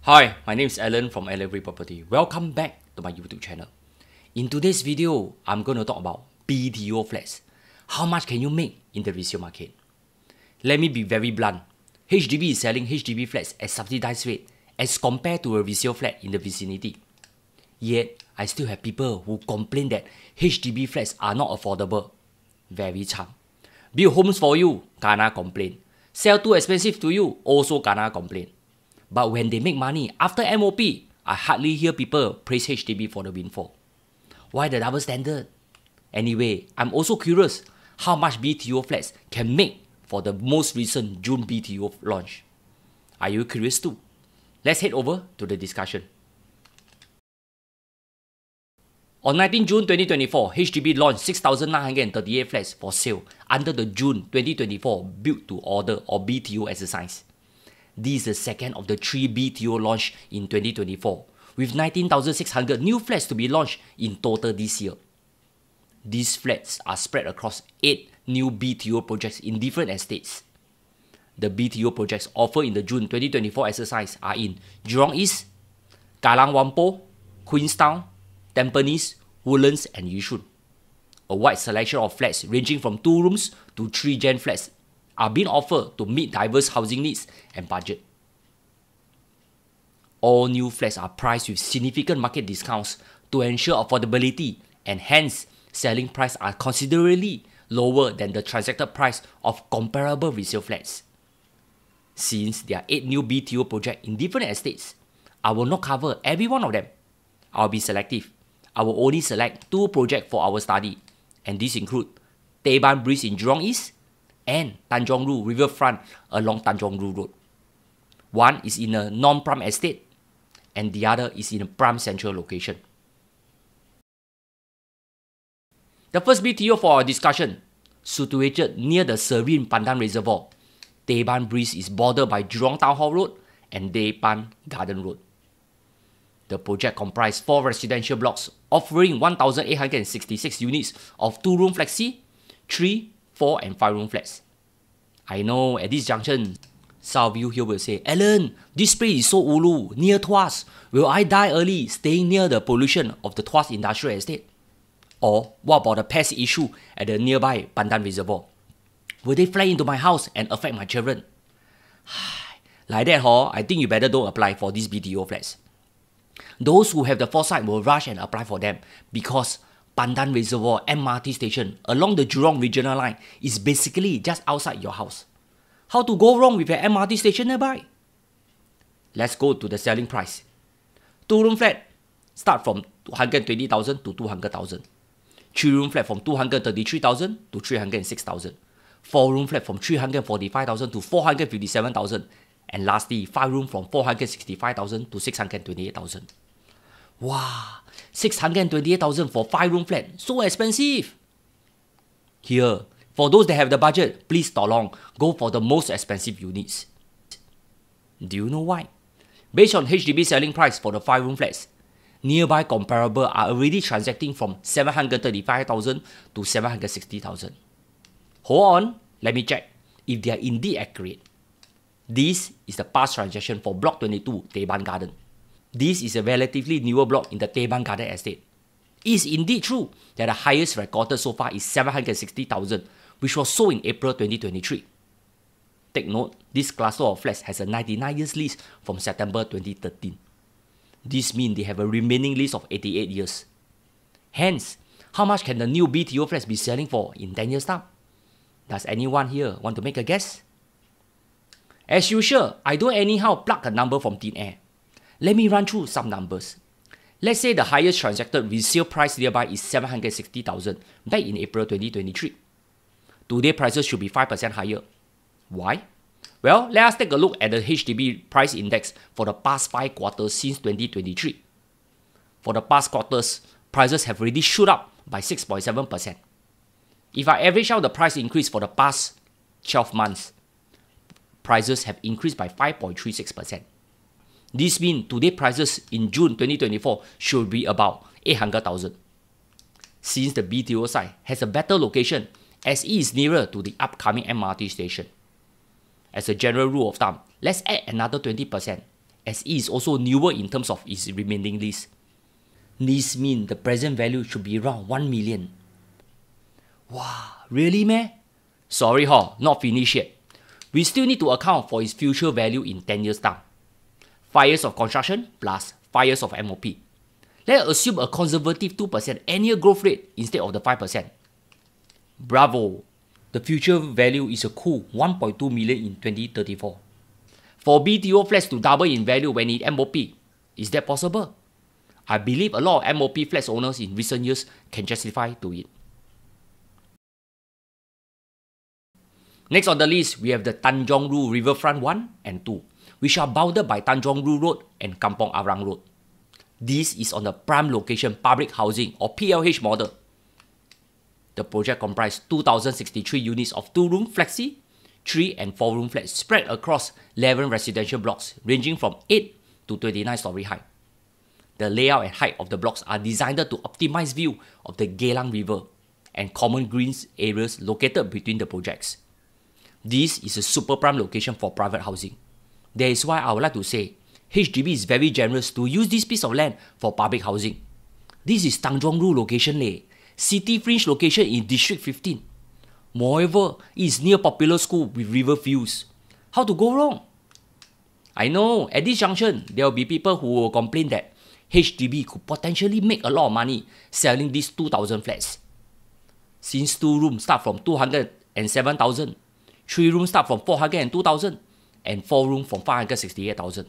Hi, my name is Alan from Alan Property. Welcome back to my YouTube channel. In today's video, I'm going to talk about BTO flats. How much can you make in the resale market? Let me be very blunt. HDB is selling HDB flats at subsidized rate as compared to a resale flat in the vicinity. Yet, I still have people who complain that HDB flats are not affordable. Very charm. Build homes for you, kena complain. Sell too expensive to you, also kena complain. But when they make money after MOP, I hardly hear people praise HDB for the windfall. Why the double standard? Anyway, I'm also curious how much BTO flats can make for the most recent June BTO launch. Are you curious too? Let's head over to the discussion. On 19 June 2024, HDB launched 6,938 flats for sale under the June 2024 Build to Order or BTO exercise. This is the second of the 3 BTO launched in 2024, with 19,600 new flats to be launched in total this year. These flats are spread across 8 new BTO projects in different estates. The BTO projects offered in the June 2024 exercise are in Jurong East, Kallang Whampoa, Queenstown, Tampines, Woodlands and Yishun. A wide selection of flats ranging from 2 rooms to 3 gen flats are being offered to meet diverse housing needs and budget. All new flats are priced with significant market discounts to ensure affordability, and hence selling prices are considerably lower than the transacted price of comparable resale flats. Since there are 8 new BTO projects in different estates, I will not cover every one of them. I'll be selective. I will only select 2 projects for our study, and these include Teban Breeze in Jurong East and Tanjong Rhu Riverfront along Tanjong Rhu Road. One is in a non-prime estate and the other is in a prime central location. The first BTO for our discussion, situated near the serene Pandan Reservoir, Teban Breeze is bordered by Jurong Town Hall Road and Depan Garden Road. The project comprises 4 residential blocks offering 1,866 units of 2-room flexi, 3, 4 and 5-room flats. I know at this junction, some of you here will say, Alan, this place is so ulu, near Tuas. Will I die early staying near the pollution of the Tuas Industrial Estate? Or what about the pest issue at the nearby Pandan Reservoir? Will they fly into my house and affect my children? Like that, I think you better don't apply for these BTO flats. Those who have the foresight will rush and apply for them because Pandan Reservoir MRT station along the Jurong Regional Line is basically just outside your house. How to go wrong with an MRT station nearby? Let's go to the selling price. 2-room flat start from 220,000 to 200,000. 3-room flat from 233,000 to 306,000. 4-room flat from 345,000 to 457,000. And lastly, 5-room from 465,000 to 628,000. Wow, 628,000 for 5-room flat, so expensive. Here, for those that have the budget, please tolong, go for the most expensive units. Do you know why? Based on HDB selling price for the 5-room flats, nearby comparable are already transacting from 735,000 to 760,000. Hold on, let me check if they are indeed accurate. This is the past transaction for Block 22, Teban Garden. This is a relatively newer block in the Teban Garden estate. It is indeed true that the highest recorded so far is 760,000, which was sold in April 2023. Take note, this cluster of flats has a 99 years lease from September 2013. This means they have a remaining lease of 88 years. Hence, how much can the new BTO flats be selling for in 10 years' time? Does anyone here want to make a guess? As usual, I don't anyhow plug a number from thin air. Let me run through some numbers. Let's say the highest transacted resale price nearby is 760,000 back in April 2023. Today prices should be 5% higher. Why? Well, let us take a look at the HDB price index for the past 5 quarters since 2023. For the past quarters, prices have already shoot up by 6.7%. If I average out the price increase for the past 12 months, prices have increased by 5.36%. This means today prices in June 2024 should be about 800,000. Since the BTO site has a better location as it is nearer to the upcoming MRT station. As a general rule of thumb, let's add another 20%. as it is also newer in terms of its remaining list. This means the present value should be around 1 million. Wow, really meh? Sorry not finished yet. We still need to account for its future value in 10 years time. 5 years of construction plus 5 years of MOP. Let's assume a conservative 2% annual growth rate instead of the 5%. Bravo! The future value is a cool 1.2 million in 2034. For BTO flats to double in value when it MOP, is that possible? I believe a lot of MOP flats owners in recent years can justify to it. Next on the list, we have the Tanjong Rhu Riverfront 1 and 2, which are bounded by Tanjong Rhu Road and Kampong Arang Road. This is on the prime location public housing or PLH model. The project comprises 2,063 units of 2-room flexi, 3 and 4-room flats spread across 11 residential blocks ranging from 8 to 29 story high. The layout and height of the blocks are designed to optimize view of the Geylang River and common greens areas located between the projects. This is a super prime location for private housing. That is why I would like to say, HDB is very generous to use this piece of land for public housing. This is Tanjong Rhu location city fringe location in District 15. Moreover, it is near popular school with river views. How to go wrong? I know, at this junction, there will be people who will complain that HDB could potentially make a lot of money selling these 2,000 flats. Since 2 rooms start from 207,000, 3 rooms start from 402,000, and 4 rooms from 568,000.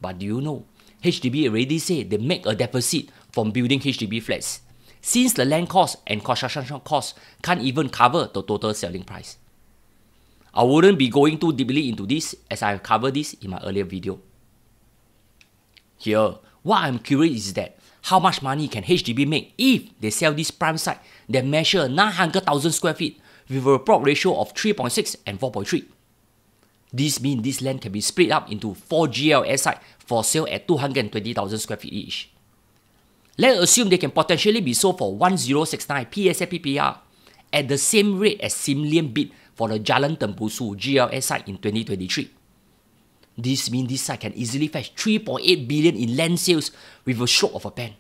But do you know, HDB already said they make a deficit from building HDB flats, since the land cost and construction cost can't even cover the total selling price. I wouldn't be going too deeply into this as I have covered this in my earlier video. Here, what I'm curious is that how much money can HDB make if they sell this prime site that measure 900,000 square feet with a plot ratio of 3.6 and 4.3. This means this land can be split up into 4 GLS sites for sale at 220,000 square feet each. Let's assume they can potentially be sold for 1069 PSFPPR at the same rate as Sim Lian bid for the Jalan Tembusu GLS site in 2023. This means this site can easily fetch 3.8 billion in land sales with a stroke of a pen.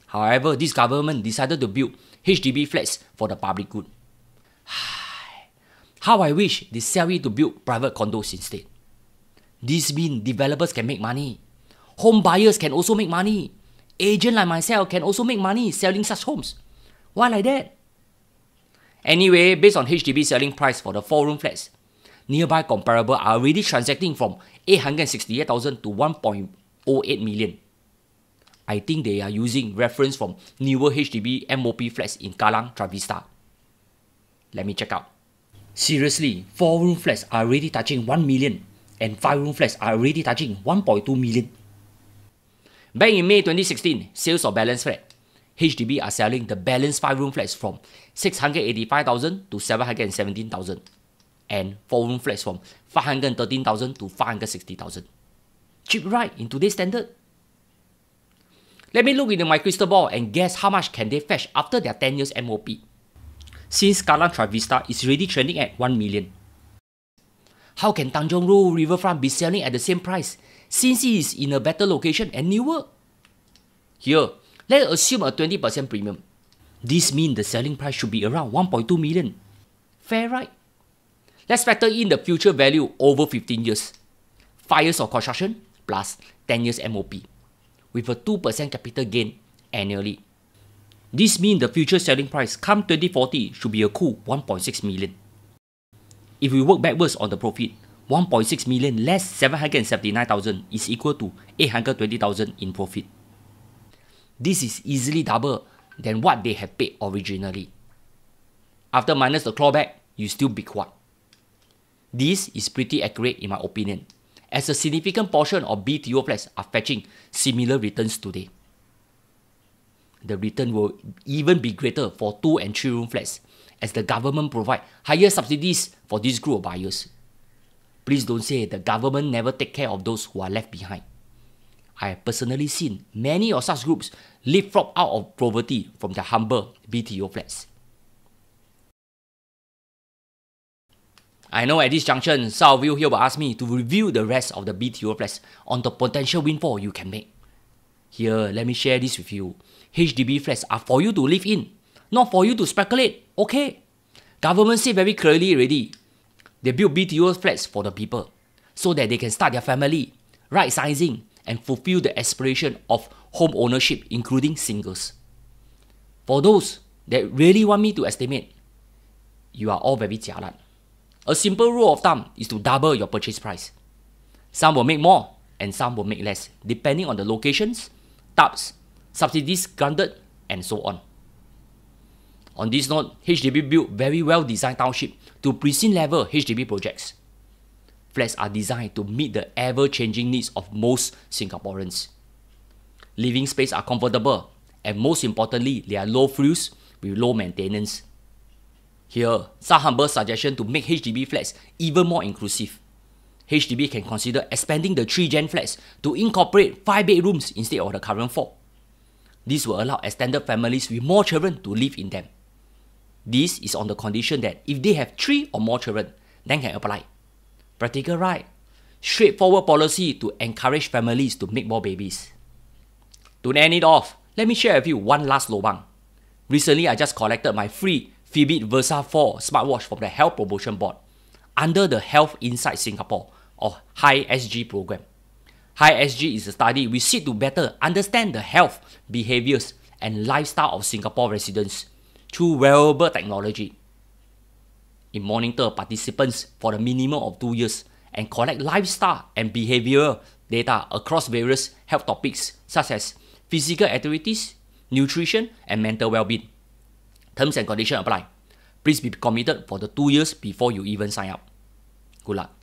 However, this government decided to build HDB flats for the public good. How I wish they sell it to build private condos instead. This means developers can make money. Home buyers can also make money. Agents like myself can also make money selling such homes. Why like that? Anyway, based on HDB selling price for the 4-room flats, nearby comparable are already transacting from 868,000 to 1.08 million. I think they are using reference from newer HDB MOP flats in Kallang Travista. Let me check out. Seriously, 4-room flats are already touching 1 million and 5-room flats are already touching 1.2 million. Back in May 2016, sales of balanced flat, HDB are selling the balanced 5-room flats from 685,000 to 717,000 and 4-room flats from 513,000 to 560,000. Cheap right in today's standard? Let me look into my crystal ball and guess how much can they fetch after their 10 years MOP. Since Kallang Travista is already trending at 1 million. How can Tanjong Rhu Riverfront be selling at the same price since it is in a better location and newer? Here, let's assume a 20% premium. This means the selling price should be around 1.2 million. Fair, right? Let's factor in the future value over 15 years. 5 years of construction plus 10 years MOP with a 2% capital gain annually. This means the future selling price come 2040 should be a cool 1.6 million. If we work backwards on the profit, 1.6 million less 779,000 is equal to 820,000 in profit. This is easily double than what they have paid originally. After minus the clawback, you still big what? This is pretty accurate in my opinion, as a significant portion of BTO flats are fetching similar returns today. The return will even be greater for 2 and 3 room flats as the government provide higher subsidies for this group of buyers. Please don't say the government never take care of those who are left behind. I have personally seen many of such groups leapfrog out of poverty from their humble BTO flats. I know at this junction, some of you here will ask me to review the rest of the BTO flats on the potential windfall you can make. Here, let me share this with you. HDB flats are for you to live in, not for you to speculate, okay? Government said very clearly already, they build BTO flats for the people, so that they can start their family, right-sizing, and fulfill the aspiration of home ownership, including singles. For those that really want me to estimate, you are all very jialat. A simple rule of thumb is to double your purchase price. Some will make more and some will make less, depending on the locations, types, subsidies granted, and so on. On this note, HDB built very well designed township to pristine level HDB projects. Flats are designed to meet the ever-changing needs of most Singaporeans. Living space are comfortable, and most importantly, they are low frills with low maintenance. Here, some humble suggestion to make HDB flats even more inclusive. HDB can consider expanding the 3-gen flats to incorporate 5 bedrooms instead of the current 4. This will allow extended families with more children to live in them. This is on the condition that if they have 3 or more children, then can apply. Practical, right? Straightforward policy to encourage families to make more babies. To end it off, let me share with you one last lobang. Recently, I just collected my free Fitbit Versa 4 smartwatch from the Health Promotion Board under the Health Inside Singapore or HISG program. HISG is a study which seeks to better understand the health, behaviors, and lifestyle of Singapore residents through wearable technology. It monitors participants for a minimum of 2 years and collect lifestyle and behavioral data across various health topics such as physical activities, nutrition, and mental well-being. Terms and conditions apply. Please be committed for the 2 years before you even sign up. Good luck.